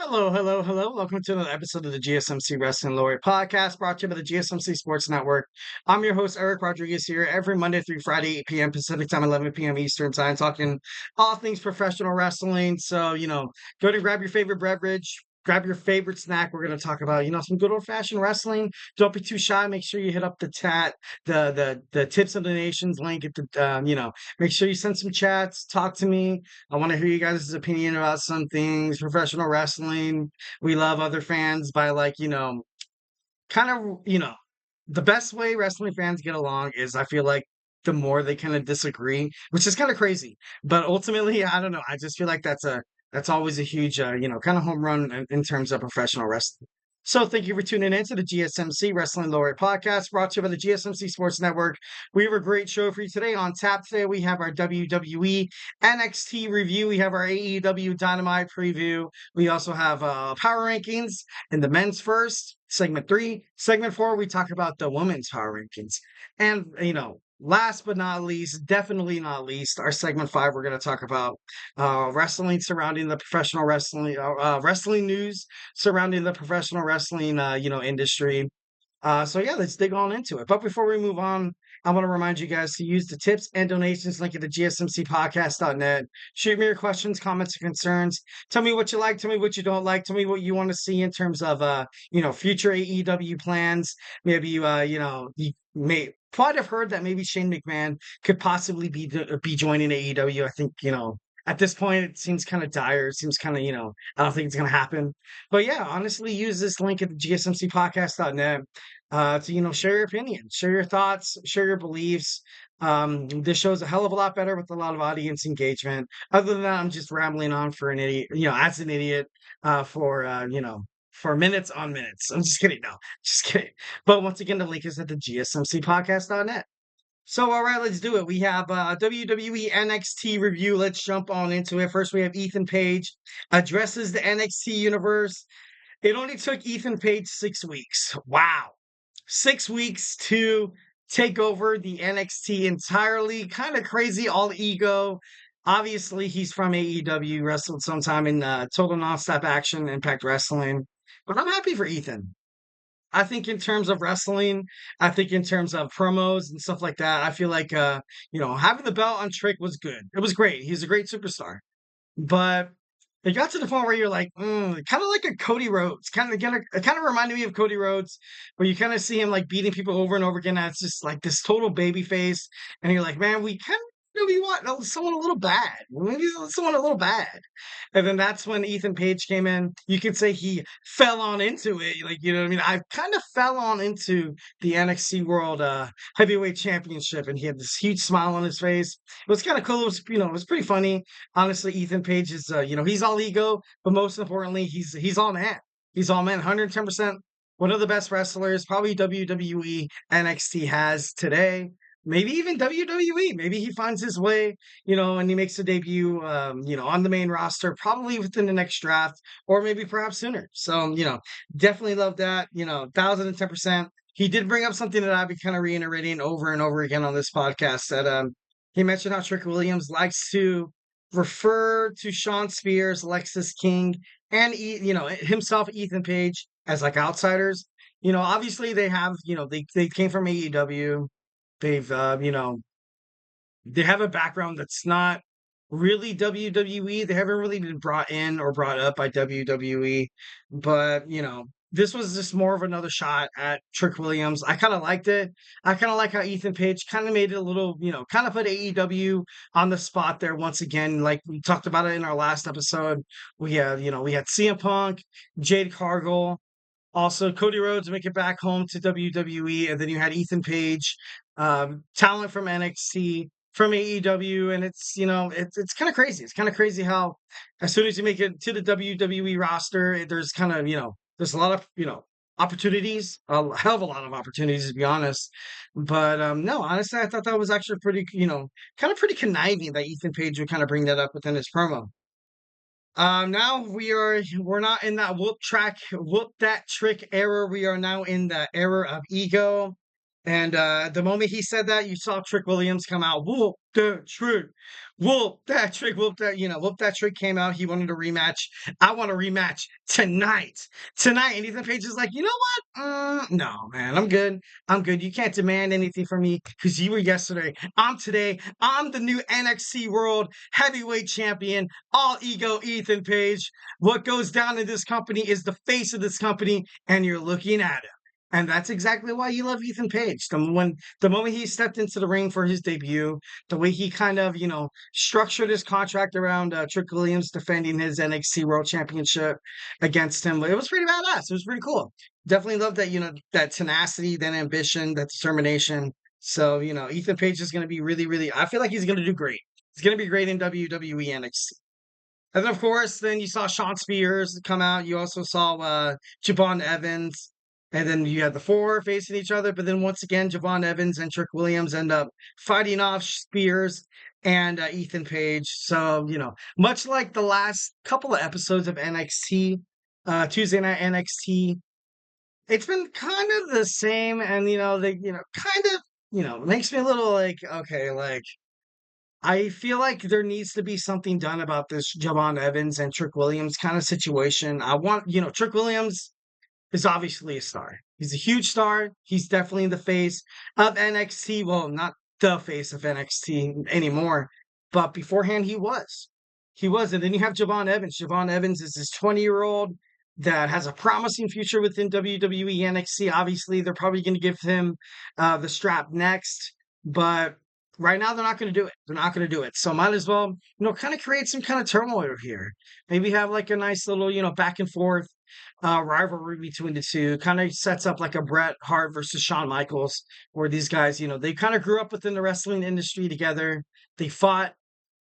Hello, hello, hello. Welcome to another episode of the GSMC Wrestling Laureate podcast brought to you by the GSMC Sports Network. I'm your host, Eric Rodriguez, here every Monday through Friday, 8 p.m. Pacific time, 11 p.m. Eastern time, talking all things professional wrestling. So, go to grab your favorite beverage, grab your favorite snack. We're going to talk about, some good old fashioned wrestling. Don't be too shy. Make sure you hit up the Tips of the Nations link at make sure you send some chats, talk to me. I want to hear you guys' opinion about some things, professional wrestling. We love other fans by kind of, the best way wrestling fans get along is I feel like the more they kind of disagree, which is kind of crazy. But ultimately, I don't know. I just feel like that's always a huge, kind of home run in terms of professional wrestling. So thank you for tuning in to the GSMC Wrestling Laureate podcast brought to you by the GSMC Sports Network. We have a great show for you today. On tap today, we have our WWE NXT review. We have our AEW Dynamite preview. We also have power rankings in the men's first, segment 3. Segment 4, we talk about the women's power rankings. And, last but not least, definitely not least, our segment 5, we're going to talk about wrestling surrounding the professional wrestling, wrestling news surrounding the professional wrestling, industry. So yeah, let's dig on into it. But before we move on, I want to remind you guys to use the tips and donations link at the GSMCpodcast.net. Shoot me your questions, comments, or concerns. Tell me what you like. Tell me what you don't like. Tell me what you want to see in terms of, future AEW plans. Maybe you may probably have heard that maybe Shane McMahon could possibly be joining AEW. I think, at this point, it seems kind of dire. It seems kind of, I don't think it's going to happen. But yeah, honestly, use this link at the GSMCpodcast.net to share your opinion, share your thoughts, share your beliefs. This show's a hell of a lot better with a lot of audience engagement. Other than that, I'm just rambling on for an idiot, as an idiot, for minutes on minutes. I'm just kidding. No, just kidding. But once again, the link is at the GSMCpodcast.net. So, all right, let's do it. We have WWE NXT review. Let's jump on into it. First, we have Ethan Page addresses the NXT universe. It only took Ethan Page 6 weeks. Wow. 6 weeks to take over the NXT entirely. Kind of crazy, all ego. Obviously, he's from AEW, wrestled sometime in Total Nonstop Action, Impact Wrestling. But I'm happy for Ethan. I think in terms of wrestling, I think in terms of promos and stuff like that, I feel like having the belt on Trick was good. It was great. He's a great superstar. But it got to the point where you're like, kind of like a Cody Rhodes. It kind of reminded me of Cody Rhodes, where you kind of see him like beating people over and over again. And it's just like this total baby face. And you're like, man, we kind of really want someone a little bad. Maybe someone a little bad. And then that's when Ethan Page came in. You could say he fell on into it. Like, you know what I mean? I kind of fell on into the NXT World Heavyweight Championship, and he had this huge smile on his face. It was kind of cool. It was pretty funny. Honestly, Ethan Page is, he's all ego, but most importantly, he's all man. He's all man, 110%. One of the best wrestlers, probably WWE NXT has today. Maybe even WWE. Maybe he finds his way, and he makes a debut, on the main roster, probably within the next draft, or maybe perhaps sooner. So, definitely love that. 1,010%. He did bring up something that I've been kind of reiterating over and over again on this podcast. That he mentioned how Trick Williams likes to refer to Shawn Spears, Lexis King, and himself, Ethan Page, as like outsiders. Obviously they have, they came from AEW. They've, they have a background that's not really WWE. They haven't really been brought in or brought up by WWE, but this was just more of another shot at Trick Williams. I kind of liked it. I kind of like how Ethan Page kind of made it a little, kind of put AEW on the spot there once again. Like we talked about it in our last episode. We had CM Punk, Jade Cargill, also Cody Rhodes make it back home to WWE, and then you had Ethan Page, talent from NXT, from AEW, and it's kind of crazy. It's kind of crazy how as soon as you make it to the WWE roster, there's kind of there's a lot of opportunities, a hell of a lot of opportunities to be honest. But no, honestly, I thought that was actually pretty kind of pretty conniving that Ethan Page would kind of bring that up within his promo. Now we're not in that whoop that trick era. We are now in the era of ego. And the moment he said that, you saw Trick Williams come out. Whoop, the trick. Whoop that trick came out. He wanted a rematch. I want a rematch tonight. Tonight. And Ethan Page is like, you know what? No, man, I'm good. I'm good. You can't demand anything from me because you were yesterday. I'm today. I'm the new NXT World Heavyweight Champion. All ego Ethan Page. What goes down in this company is the face of this company, and you're looking at him. And that's exactly why you love Ethan Page. The moment he stepped into the ring for his debut, the way he kind of, structured his contract around Trick Williams defending his NXT World Championship against him, it was pretty badass. It was pretty cool. Definitely love that, that tenacity, that ambition, that determination. So, Ethan Page is going to be really, really, I feel like he's going to do great. He's going to be great in WWE NXT. And then, of course, then you saw Shawn Spears come out. You also saw Javon Evans. And then you had the four facing each other. But then once again, Javon Evans and Trick Williams end up fighting off Spears and Ethan Page. So, much like the last couple of episodes of NXT, Tuesday Night NXT, it's been kind of the same. And, kind of, makes me a little like, okay, like, I feel like there needs to be something done about this Javon Evans and Trick Williams kind of situation. I want, Trick Williams is obviously a star. He's a huge star. He's definitely the face of NXT. Well, not the face of NXT anymore, but beforehand he was. He was. And then you have Javon Evans. Javon Evans is this 20-year-old that has a promising future within WWE NXT. Obviously, they're probably going to give him the strap next, but right now they're not going to do it. They're not going to do it. So might as well, kind of create some kind of turmoil here. Maybe have like a nice little, back and forth rivalry between the two. Kind of sets up like a Bret Hart versus Shawn Michaels, where these guys, they kind of grew up within the wrestling industry together. They fought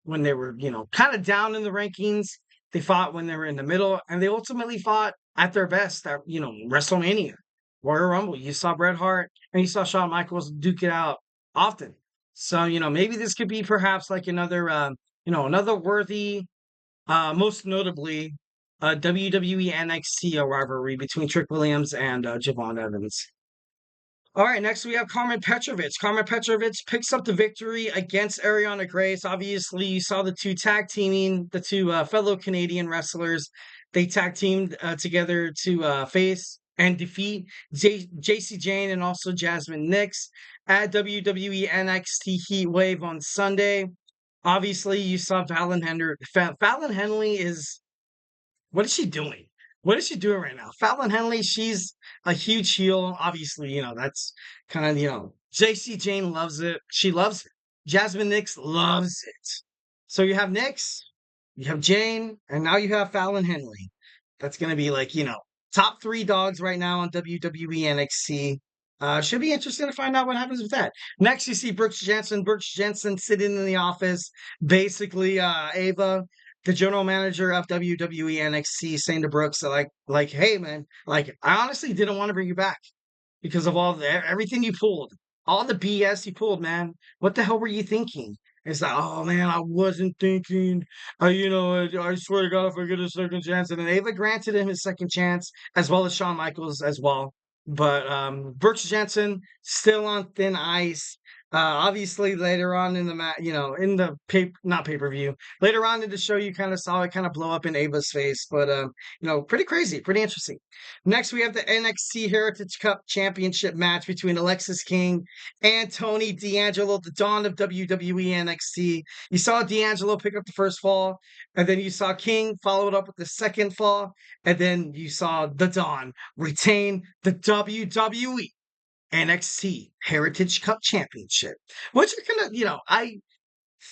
when they were, kind of down in the rankings. They fought when they were in the middle, and they ultimately fought at their best at, WrestleMania, Royal Rumble. You saw Bret Hart and you saw Shawn Michaels duke it out often. So, maybe this could be perhaps like another, another worthy, most notably, WWE NXT rivalry between Trick Williams and Javon Evans. All right, next we have Karmen Petravic. Karmen Petravic picks up the victory against Arianna Grace. Obviously, you saw the two tag teaming, the two fellow Canadian wrestlers. They tag teamed together to face and defeat JC Jane and also Jasmine Nix at WWE NXT Heat Wave on Sunday. Obviously, you saw Fallon Henry. Fallon Henley is what is she doing? What is she doing right now? Fallon Henley, she's a huge heel. Obviously, that's kind of, JC Jane loves it. She loves it. Jasmine Nix loves it. So you have Nix, you have Jane, and now you have Fallon Henley. That's going to be like, top three dogs right now on WWE NXT. Should be interesting to find out what happens with that. Next, you see Brooks Jensen. Brooks Jensen sitting in the office. Basically, Ava, the general manager of WWE NXT, saying to Brooks, like, hey man, like I honestly didn't want to bring you back because of everything you pulled, all the BS you pulled, man. What the hell were you thinking? It's like, oh man, I wasn't thinking. I swear to God, if I get a second chance, and then Ava granted him his second chance, as well as Shawn Michaels as well. But Brooks Jensen still on thin ice. Obviously, later on in the in the not pay-per-view, later on in the show, you kind of saw it kind of blow up in Ava's face. But pretty crazy, pretty interesting. Next, we have the NXT Heritage Cup Championship match between Alexis King and Tony D'Angelo, the dawn of WWE NXT. You saw D'Angelo pick up the first fall, and then you saw King follow it up with the second fall, and then you saw the Dawn retain the WWE NXT Heritage Cup Championship, which are kind of, I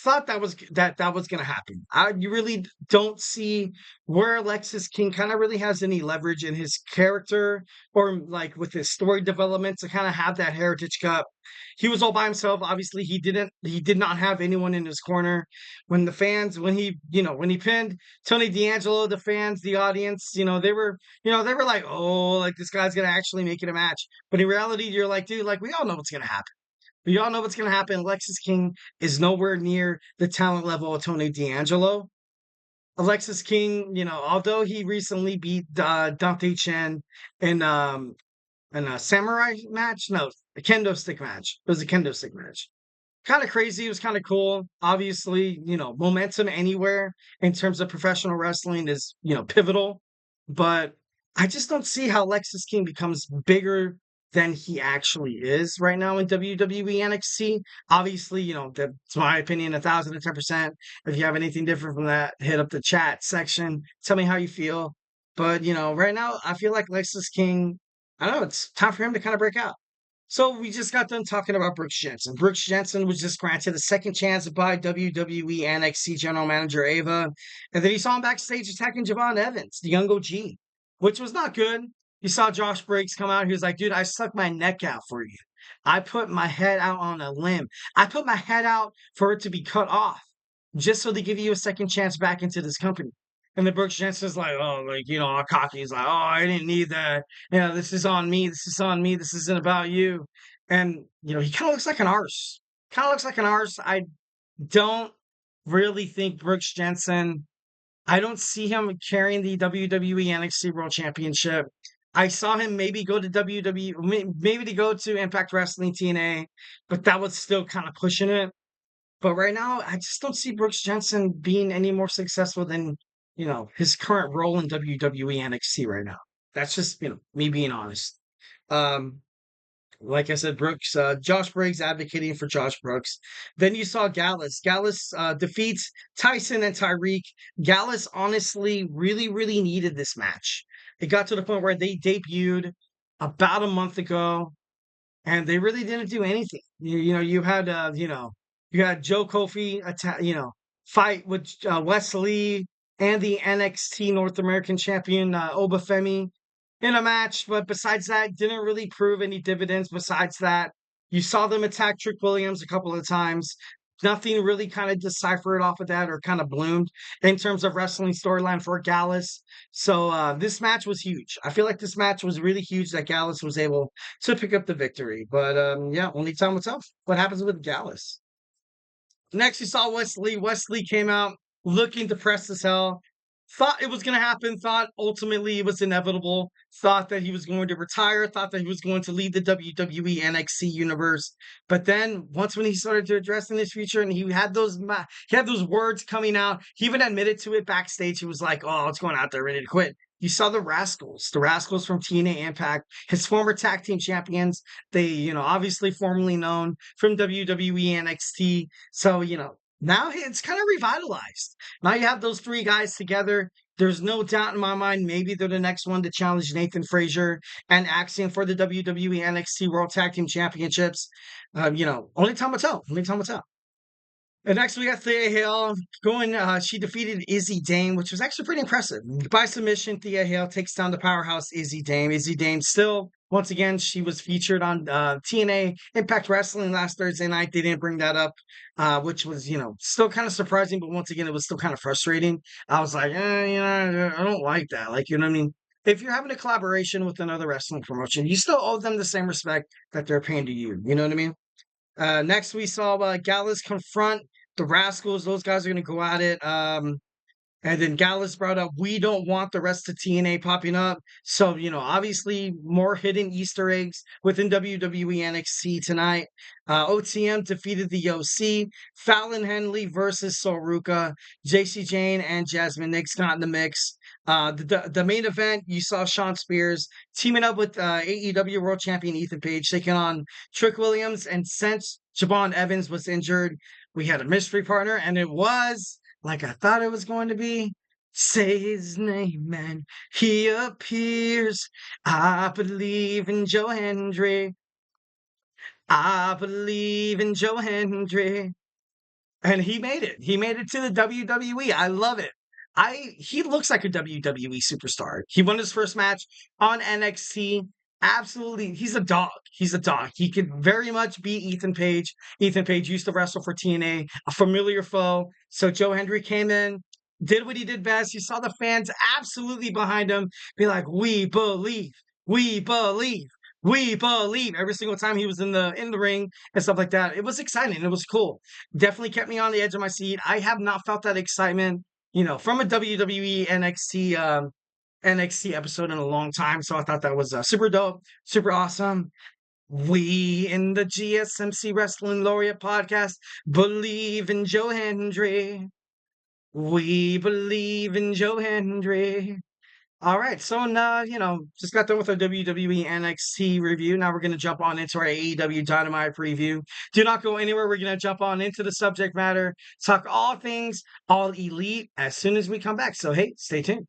thought that was going to happen. You really don't see where Alexis King kind of really has any leverage in his character or like with his story development to kind of have that Heritage Cup. He was all by himself. Obviously, he did not have anyone in his corner. When he pinned Tony D'Angelo, the fans, the audience, they were like, oh, like this guy's gonna actually make it a match. But in reality, you're like, dude, like we all know what's gonna happen. We all know what's going to happen. Alexis King is nowhere near the talent level of Tony D'Angelo. Alexis King, although he recently beat Dante Chen in a samurai match, no, a kendo stick match. It was a kendo stick match. kind of crazy. It was kind of cool. Obviously, momentum anywhere in terms of professional wrestling is, pivotal. But I just don't see how Lexus King becomes bigger than he actually is right now in WWE NXT. Obviously, that's my opinion, 1,010%. If you have anything different from that, hit up the chat section. Tell me how you feel. But, right now, I feel like Lexus King, I don't know, it's time for him to kind of break out. So we just got done talking about Brooks Jensen. Brooks Jensen was just granted a second chance by WWE NXT General Manager Ava, and then he saw him backstage attacking Javon Evans, the young OG, which was not good. You saw Josh Briggs come out. He was like, "Dude, I stuck my neck out for you. I put my head out on a limb. I put my head out for it to be cut off, just so they give you a second chance back into this company." And then Brooks Jensen's like, "Oh, like, all cocky. He's like, oh, I didn't need that. This is on me. This is on me. This isn't about you." And, he kind of looks like an arse. Kind of looks like an arse. I don't really think Brooks Jensen, I don't see him carrying the WWE NXT World Championship. I saw him maybe go to maybe to go to Impact Wrestling TNA, but that was still kind of pushing it. But right now, I just don't see Brooks Jensen being any more successful than, his current role in WWE NXT right now. That's just, me being honest. Um, like I said, Josh Briggs advocating for Josh Brooks. Then you saw Gallus. Gallus defeats Tyson and Tyreek. Gallus honestly really, really needed this match. It got to the point where they debuted about a month ago, and they really didn't do anything. You had Joe Kofi fight with Wesley and the NXT North American champion Obafemi in a match, but besides that, didn't really prove any dividends. Besides that, you saw them attack Trick Williams a couple of times. Nothing really kind of deciphered off of that or kind of bloomed in terms of wrestling storyline for Gallus. So this match was huge. I feel like this match was really huge that Gallus was able to pick up the victory. But yeah, only time will tell what happens with Gallus. Next, you saw Wesley. Wesley came out looking depressed as hell. Thought it was going to happen. Thought ultimately it was inevitable. Thought that he was going to retire. Thought that he was going to leave the WWE NXT universe. But then, once when he started to address in his future, and he had those words coming out, he even admitted to it backstage. He was like, "Oh, it's going out there, ready to quit." You saw the Rascals from TNA Impact, his former tag team champions. They, obviously formerly known from WWE NXT. So, now it's kind of revitalized. Now you have those three guys together. There's no doubt in my mind, maybe they're the next one to challenge Nathan Frazier and Axiom for the WWE NXT World Tag Team Championships. Only time will tell. Only time will tell. And next we got Thea Hale going. She defeated Izzy Dame, which was actually pretty impressive. By submission, Thea Hale takes down the powerhouse Izzy Dame. Izzy Dame still, once again, she was featured on TNA Impact Wrestling last Thursday night. They didn't bring that up, which was, still kind of surprising. But once again, it was still kind of frustrating. I was like, I don't like that. Like, you know what I mean? If you're having a collaboration with another wrestling promotion, you still owe them the same respect that they're paying to you. You know what I mean? Next, we saw Gallus confront the Rascals. Those guys are going to go at it. And then Gallus brought up, we don't want the rest of TNA popping up. So, obviously more hidden Easter eggs within WWE NXT tonight. OTM defeated the OC. Fallon Henley versus Soruka. JC Jane and Jasmine Nix got in the mix. The main event, you saw Shawn Spears teaming up with AEW World Champion Ethan Page, taking on Trick Williams. And since Javon Evans was injured, we had a mystery partner, and it was like I thought it was going to be. Say his name and he appears. I believe in Joe Hendry. I believe in Joe Hendry. And he made it. He made it to the WWE. I love it. He looks like a WWE superstar. He won his first match on NXT. Absolutely. He's a dog. He's a dog. He could very much be Ethan Page. Ethan Page used to wrestle for TNA, a familiar foe. So Joe Hendry came in, did what he did best. You saw the fans absolutely behind him be like, we believe, we believe. We believe every single time he was in the ring and stuff like that. It was exciting. It was cool. Definitely kept me on the edge of my seat. I have not felt that excitement, from a WWE NXT episode in a long time. So I thought that was super dope, super awesome. We in the GSMC Wrestling Laureate podcast believe in Joe Hendry. We believe in Joe Hendry. All right, so now, just got done with our WWE NXT review. Now we're going to jump on into our AEW Dynamite preview. Do not go anywhere. We're going to jump on into the subject matter, talk all things, all elite as soon as we come back. So, hey, stay tuned.